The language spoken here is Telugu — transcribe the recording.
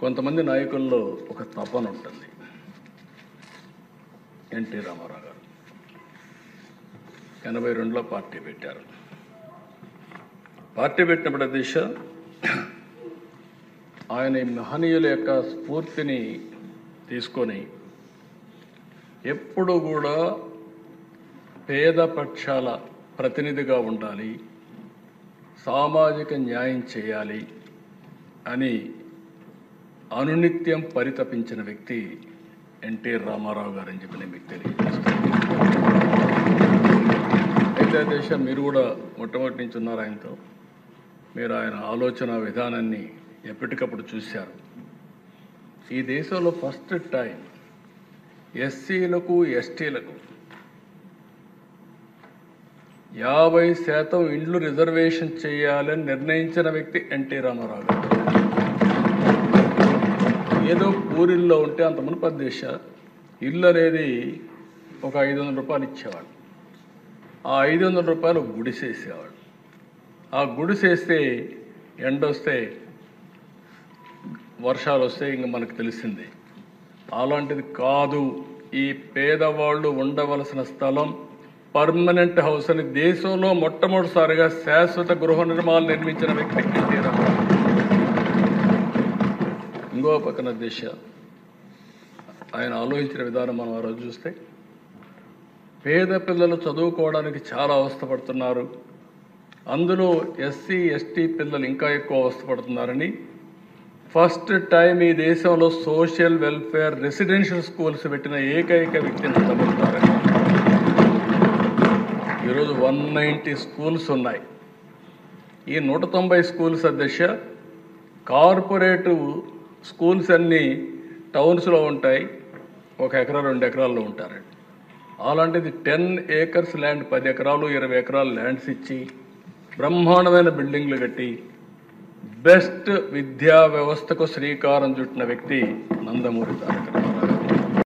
కొంతమంది నాయకుల్లో ఒక తపన ఉంటుంది. ఎన్టీ రామారావు గారు 82లో పార్టీ పెట్టారు. పార్టీ పెట్టినప్పుడు దిశ ఆయన మహనీయుల యొక్క స్ఫూర్తిని తీసుకొని ఎప్పుడు కూడా పేద పక్షాల ప్రతినిధిగా ఉండాలి, సామాజిక న్యాయం చేయాలి అని అనునిత్యం పరితపించిన వ్యక్తి ఎన్టీ రామారావు గారు అని చెప్పి నేను మీకు తెలియజేస్తాను. అయితే దేశం మీరు కూడా మొట్టమొదటి నుంచి ఉన్నారు ఆయనతో. మీరు ఆయన ఆలోచన విధానాన్ని ఎప్పటికప్పుడు చూశారు. ఈ దేశంలో ఫస్ట్ టైం ఎస్సీలకు ఎస్టీలకు 50% ఇండ్లు రిజర్వేషన్ చేయాలని నిర్ణయించిన వ్యక్తి ఎన్టీ రామారావు గారు. ఏదో పూరిల్లో ఉంటే అంత మునుపటి దేశ ఇల్లు అనేది ఒక 500 రూపాయలు ఇచ్చేవాడు. ఆ 500 రూపాయలు గుడిసేసేవాడు. ఆ గుడిసేస్తే ఎండొస్తే వర్షాలు వస్తే ఇంక మనకు తెలిసింది. అలాంటిది కాదు. ఈ పేదవాళ్ళు ఉండవలసిన స్థలం పర్మనెంట్ హౌస్ అని దేశంలో మొట్టమొదటిసారిగా శాశ్వత గృహ నిర్మాణాలు నిర్మించిన వ్యక్తి ఎన్టీ రామారావు. ఇంకో పక్కన దిశ ఆయన ఆలోచించిన విధానం మనం ఆ రోజు చూస్తే పేద పిల్లలు చదువుకోవడానికి చాలా అవస్థపడుతున్నారు, అందులో ఎస్సీ ఎస్టీ పిల్లలు ఇంకా ఎక్కువ అవస్థపడుతున్నారని ఫస్ట్ టైం ఈ దేశంలో సోషల్ వెల్ఫేర్ రెసిడెన్షియల్ స్కూల్స్ పెట్టిన ఏకైక వ్యక్తిని తమ్ముతారని. ఈరోజు 190 స్కూల్స్ ఉన్నాయి. ఈ 190 స్కూల్స్ అధ్యక్ష కార్పొరేటివ్ స్కూల్స్ అన్నీ టౌన్స్లో ఉంటాయి, 1 ఎకరా 2 ఎకరాల్లో ఉంటారండి. అలాంటిది 10 ఏకర్స్ ల్యాండ్, 10 ఎకరాలు 20 ఎకరాలు ల్యాండ్స్ ఇచ్చి బ్రహ్మాండమైన బిల్డింగ్లు కట్టి బెస్ట్ విద్యా వ్యవస్థకు శ్రీకారం చుట్టిన వ్యక్తి నందమూరి తారక రామారావు.